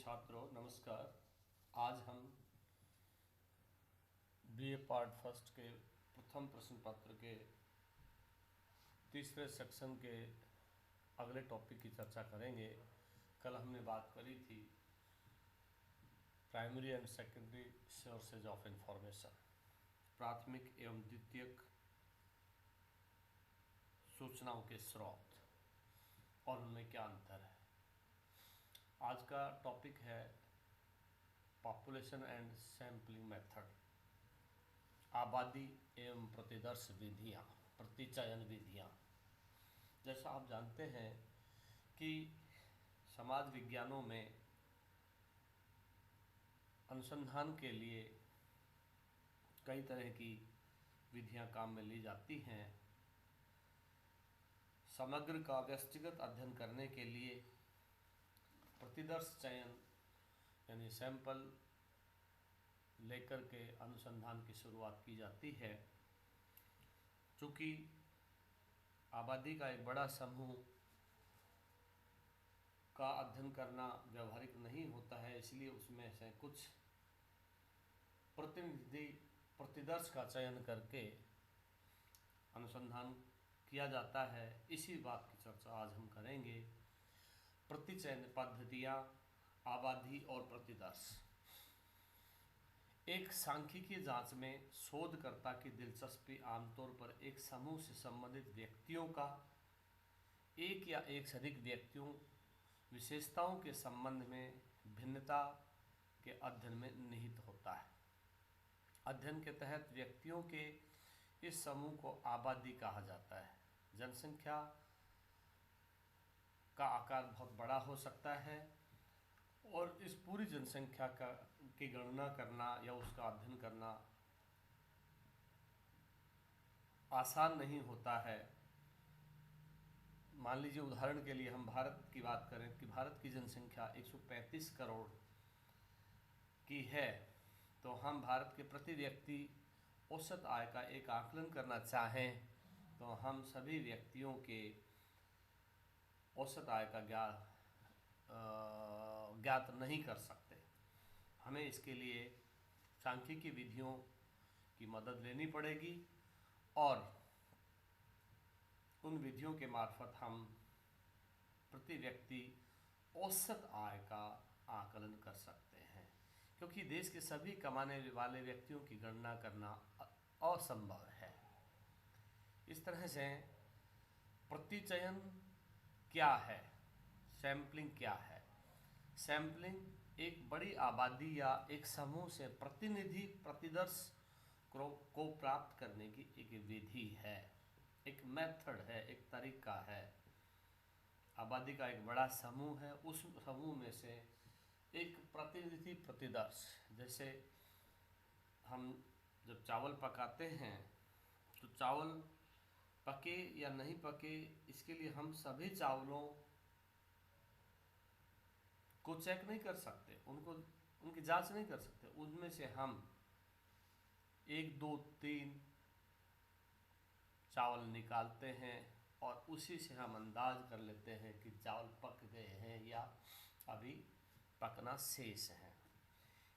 छात्रों नमस्कार। आज हम बीए पार्ट फर्स्ट के प्रथम प्रश्न पत्र के तीसरे सेक्शन के अगले टॉपिक की चर्चा करेंगे। कल हमने बात करी थी primary and secondary sources of information, प्राथमिक एवं द्वितीयक सूचनाओं के स्रोत और उनमें क्या अंतर है। आज का टॉपिक है पॉपुलेशन एंड सैम्पलिंग मेथड, आबादी एवं प्रतिदर्श विधियाँ, प्रतिचयन विधियाँ। जैसा आप जानते हैं कि समाज विज्ञानों में अनुसंधान के लिए कई तरह की विधियाँ काम में ली जाती हैं। समग्र का व्यक्तिगत अध्ययन करने के लिए प्रतिदर्श चयन यानी सैंपल लेकर के अनुसंधान की शुरुआत की जाती है। चूँकि आबादी का एक बड़ा समूह का अध्ययन करना व्यवहारिक नहीं होता है, इसलिए उसमें से कुछ प्रतिनिधि प्रतिदर्श का चयन करके अनुसंधान किया जाता है। इसी बात की चर्चा आज हम करेंगे। प्रतिचयन पद्धतियाँ, आबादी और प्रतिदर्श। एक सांख्यिकीय जांच में शोधकर्ता की दिलचस्पी आमतौर पर एक समूह से संबंधित व्यक्तियों का एक या एक से अधिक व्यक्तियों विशेषताओं के संबंध में भिन्नता के अध्ययन में निहित होता है। अध्ययन के तहत व्यक्तियों के इस समूह को आबादी कहा जाता है। जनसंख्या का आकार बहुत बड़ा हो सकता है और इस पूरी जनसंख्या की गणना करना या उसका अध्ययन करना आसान नहीं होता है। मान लीजिए उदाहरण के लिए हम भारत की बात करें कि भारत की जनसंख्या 135 करोड़ की है, तो हम भारत के प्रति व्यक्ति औसत आय का एक आकलन करना चाहें तो हम सभी व्यक्तियों के औसत आय का ज्ञात नहीं कर सकते। हमें इसके लिए सांख्यिकी विधियों की मदद लेनी पड़ेगी और उन विधियों के मार्फत हम प्रति व्यक्ति औसत आय का आकलन कर सकते हैं, क्योंकि देश के सभी कमाने वाले व्यक्तियों की गणना करना असंभव है। इस तरह से प्रतिचयन क्या है, सैम्पलिंग क्या है। सैम्पलिंग एक बड़ी आबादी या एक समूह से प्रतिनिधि प्रतिदर्श को प्राप्त करने की एक विधि है, एक मेथड है, एक तरीका है। आबादी का एक बड़ा समूह है, उस समूह में से एक प्रतिनिधि प्रतिदर्श। जैसे हम जब चावल पकाते हैं तो चावल पके या नहीं पके, इसके लिए हम सभी चावलों को चेक नहीं कर सकते, उनकी जांच नहीं कर सकते। उनमें से हम 1, 2, 3 चावल निकालते हैं और उसी से हम अंदाज कर लेते हैं कि चावल पक गए हैं या अभी पकना शेष है।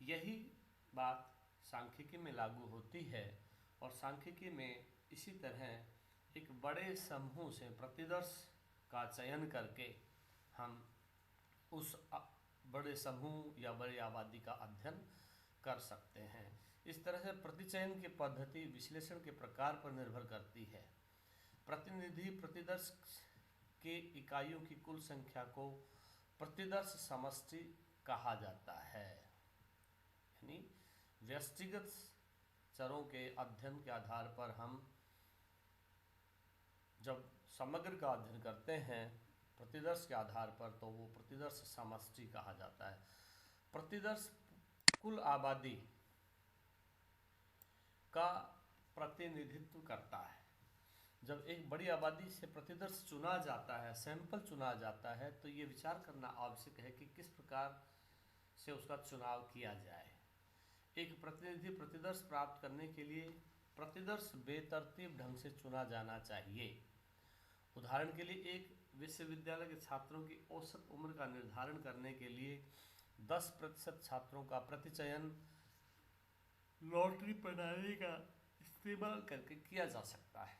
यही बात सांख्यिकी में लागू होती है और सांख्यिकी में इसी तरह एक बड़े समूह से प्रतिदर्श का चयन करके हम उस बड़े समूह या बड़ी आबादी का अध्ययन कर सकते हैं। इस तरह से प्रतिचयन की पद्धति विश्लेषण के प्रकार पर निर्भर करती है। प्रतिनिधि प्रतिदर्श के इकाइयों की कुल संख्या को प्रतिदर्श समष्टि कहा जाता है। यानी व्यक्तिगत चरों के अध्ययन के आधार पर हम जब समग्र का अध्ययन करते हैं प्रतिदर्श के आधार पर, तो वो प्रतिदर्श समष्टि कहा जाता है। प्रतिदर्श कुल आबादी का प्रतिनिधित्व करता है। जब एक बड़ी आबादी से प्रतिदर्श चुना जाता है, सैंपल चुना जाता है, तो ये विचार करना आवश्यक है कि किस प्रकार से उसका चुनाव किया जाए। एक प्रतिनिधि प्रतिदर्श प्राप्त करने के लिए प्रतिदर्श बेतरतीब ढंग से चुना जाना चाहिए। उदाहरण के लिए एक विश्वविद्यालय के छात्रों की औसत उम्र का निर्धारण करने के लिए 10% छात्रों का प्रतिचयन लॉटरी प्रणाली का इस्तेमाल करके किया जा सकता है।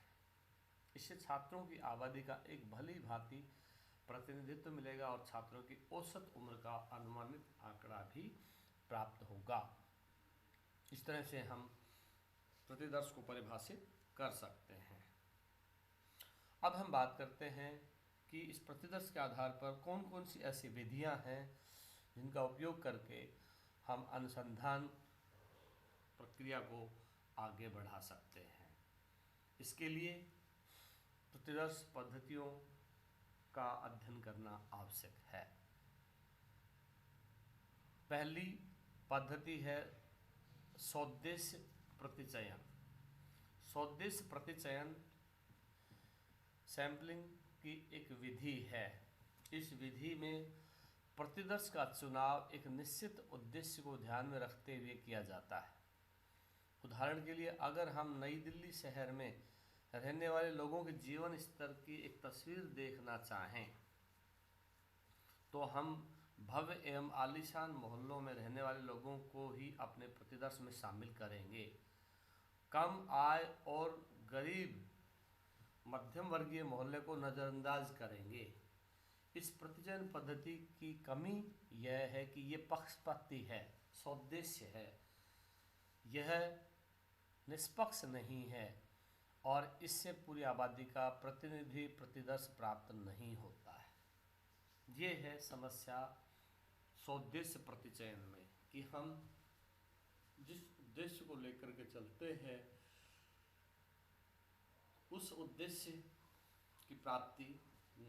इससे छात्रों की आबादी का एक भली भांति प्रतिनिधित्व मिलेगा और छात्रों की औसत उम्र का अनुमानित आंकड़ा भी प्राप्त होगा। इस तरह से हम प्रतिदर्श को परिभाषित कर सकते हैं। अब हम बात करते हैं कि इस प्रतिदर्श के आधार पर कौन कौन सी ऐसी विधियां हैं जिनका उपयोग करके हम अनुसंधान प्रक्रिया को आगे बढ़ा सकते हैं। इसके लिए प्रतिदर्श पद्धतियों का अध्ययन करना आवश्यक है। पहली पद्धति है सौदेश्य प्रतिचयन। सौदेश्य प्रतिचयन सैंपलिंग की एक विधि है। इस विधि में प्रतिदर्श का चुनाव एक निश्चित उद्देश्य को ध्यान में रखते हुए किया जाता है। उदाहरण के लिए, अगर हम नई दिल्ली शहर में रहने वाले लोगों के जीवन स्तर की एक तस्वीर देखना चाहें तो हम भव्य एवं आलीशान मोहल्लों में रहने वाले लोगों को ही अपने प्रतिदर्श में शामिल करेंगे। कम आय और गरीब मध्यम वर्गीय मोहल्ले को नज़रअंदाज करेंगे। इस प्रतिचयन पद्धति की कमी यह है कि ये पक्षपाती है, सौदेश्य है, यह निष्पक्ष नहीं है और इससे पूरी आबादी का प्रतिनिधि प्रतिदर्श प्राप्त नहीं होता है। ये है समस्या सौदेश्य प्रतिचयन में कि हम जिस उद्देश्य को लेकर के चलते हैं उस उद्देश्य की प्राप्ति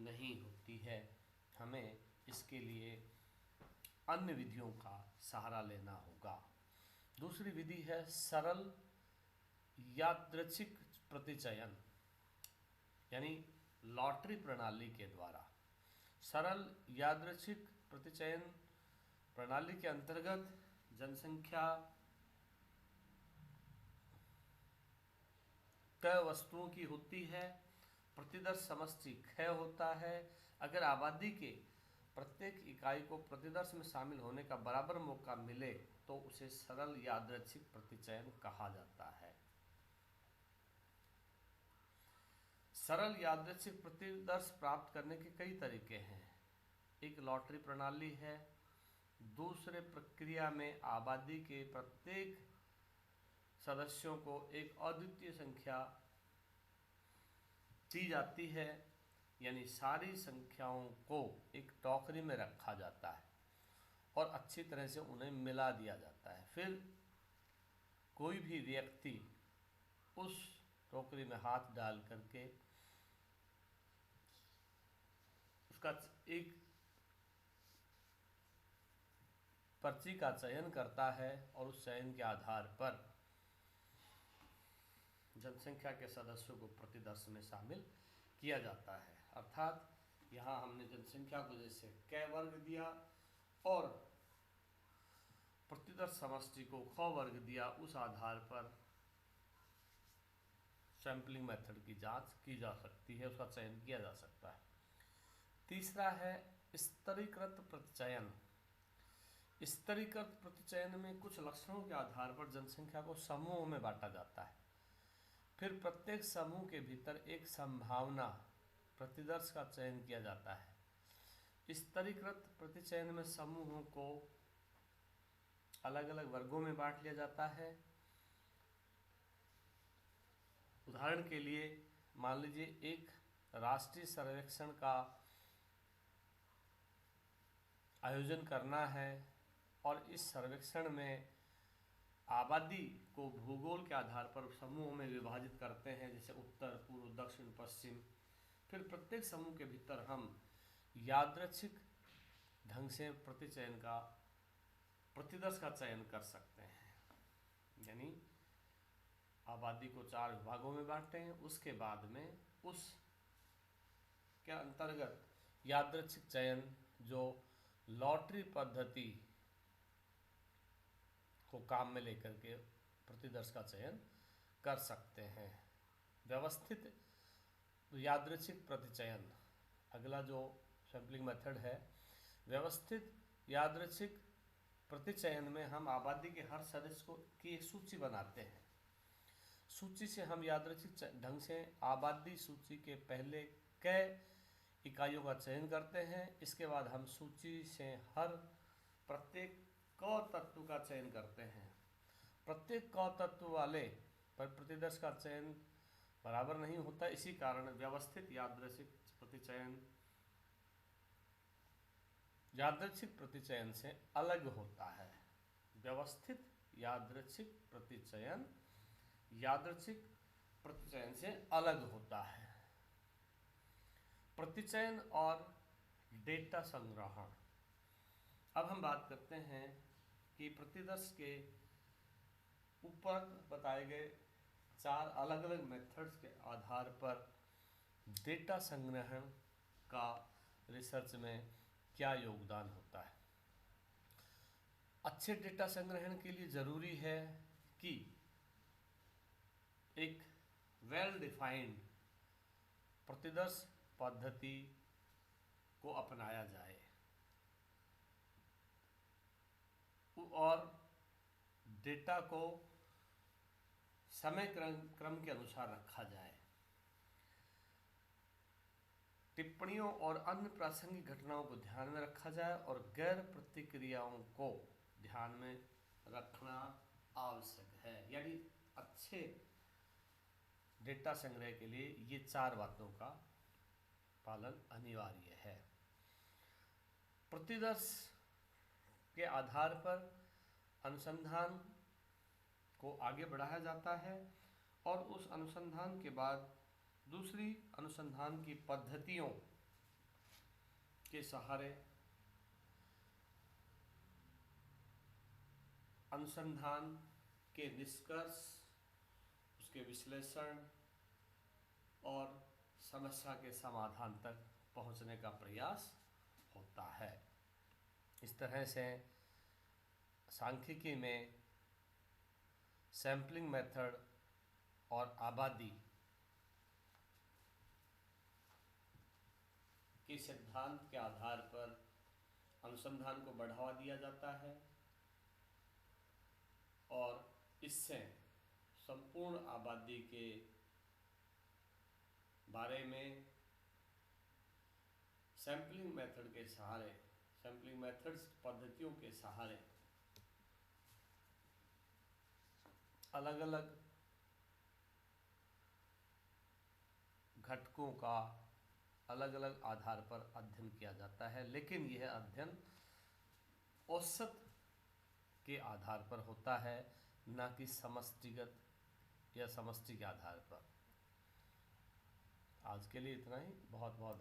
नहीं होती है। हमें इसके लिए अन्य विधियों का सहारा लेना होगा। दूसरी विधि है सरल यादृच्छिक प्रतिचयन, यानी लॉटरी प्रणाली के द्वारा। सरल यादृच्छिक प्रतिचयन प्रणाली के अंतर्गत जनसंख्या तय वस्तुओं की होती है, प्रतिदर्श समष्टि क्षय होता है। अगर आबादी के प्रत्येक इकाई को प्रतिदर्श में शामिल होने का बराबर मौका मिले तो उसे सरल यादृच्छिक प्रतिचयन कहा जाता है। सरल यादृच्छिक प्रतिदर्श प्राप्त करने के कई तरीके हैं। एक लॉटरी प्रणाली है। दूसरे प्रक्रिया में आबादी के प्रत्येक सदस्यों को एक अद्वितीय संख्या दी जाती है, यानी सारी संख्याओं को एक टोकरी में रखा जाता है और अच्छी तरह से उन्हें मिला दिया जाता है। फिर कोई भी व्यक्ति उस टोकरी में हाथ डाल करके उसका एक पर्ची का चयन करता है और उस चयन के आधार पर जनसंख्या के सदस्यों को प्रतिदर्श में शामिल किया जाता है। अर्थात यहाँ हमने जनसंख्या को जैसे क वर्ग दिया और प्रतिदर्श समष्टि को ख वर्ग दिया, उस आधार पर सैंपलिंग मेथड की जांच की जा सकती है, उसका चयन किया जा सकता है। तीसरा है स्तरीकृत प्रतिचयन। स्तरीकृत प्रतिचयन में कुछ लक्षणों के आधार पर जनसंख्या को समूहों में बांटा जाता है। फिर प्रत्येक समूह के भीतर एक संभावना प्रतिदर्श का चयन किया जाता है। स्तरीकृत प्रतिचयन में समूहों को अलग अलग वर्गों में बांट लिया जाता है। उदाहरण के लिए मान लीजिए एक राष्ट्रीय सर्वेक्षण का आयोजन करना है और इस सर्वेक्षण में आबादी को भूगोल के आधार पर समूहों में विभाजित करते हैं, जैसे उत्तर, पूर्व, दक्षिण, पश्चिम। फिर प्रत्येक समूह के भीतर हम यादृच्छिक ढंग से प्रतिदर्श का चयन कर सकते हैं, यानी आबादी को 4 विभागों में बांटते हैं। उसके बाद में उस के अंतर्गत यादृच्छिक चयन जो लॉटरी पद्धति को काम में लेकर के प्रतिदर्श का चयन कर सकते हैं। व्यवस्थित यादृच्छिक प्रतिचयन, अगला जो सैंपलिंग मेथड है, व्यवस्थित यादृच्छिक प्रतिचयन में हम आबादी के हर सदस्य को की एक सूची बनाते हैं। सूची से हम यादृच्छिक ढंग से आबादी सूची के पहले कई इकाइयों का चयन करते हैं। इसके बाद हम सूची से हर प्रत्येक क तत्व का चयन करते हैं। प्रत्येक क तत्व वाले पर प्रतिदर्श का चयन बराबर नहीं होता, इसी कारण व्यवस्थित यादृच्छिक प्रतिचयन से अलग होता है। व्यवस्थित यादृच्छिक प्रतिचयन यादृच्छिक प्रतिचयन से अलग होता है। प्रतिचयन और डेटा संग्रहण। अब हम बात करते हैं कि प्रतिदर्श के ऊपर बताए गए 4 अलग अलग मेथड्स के आधार पर डेटा संग्रहण का रिसर्च में क्या योगदान होता है। अच्छे डेटा संग्रहण के लिए ज़रूरी है कि एक वेल डिफाइंड प्रतिदर्श पद्धति को अपनाया जाए और डेटा को समय क्रम के अनुसार रखा जाए। टिप्पणियों और अन्य प्रासंगिक घटनाओं को ध्यान में रखा जाए और गैर प्रतिक्रियाओं को ध्यान में रखना आवश्यक है। यानी अच्छे डेटा संग्रह के लिए ये 4 बातों का पालन अनिवार्य है। प्रतिदर्श के आधार पर अनुसंधान को आगे बढ़ाया जाता है और उस अनुसंधान के बाद दूसरी अनुसंधान की पद्धतियों के सहारे अनुसंधान के निष्कर्ष, उसके विश्लेषण और समस्या के समाधान तक पहुंचने का प्रयास होता है। इस तरह से सांख्यिकी में सैम्पलिंग मेथड और आबादी के सिद्धांत के आधार पर अनुसंधान को बढ़ावा दिया जाता है और इससे संपूर्ण आबादी के बारे में सैम्पलिंग मेथड के सहारे, सैम्पलिंग मेथड्स पद्धतियों के सहारे अलग अलग घटकों का अलग अलग आधार पर अध्ययन किया जाता है, लेकिन यह अध्ययन औसत के आधार पर होता है, न कि समष्टिगत या समष्टि के आधार पर। आज के लिए इतना ही। बहुत बहुत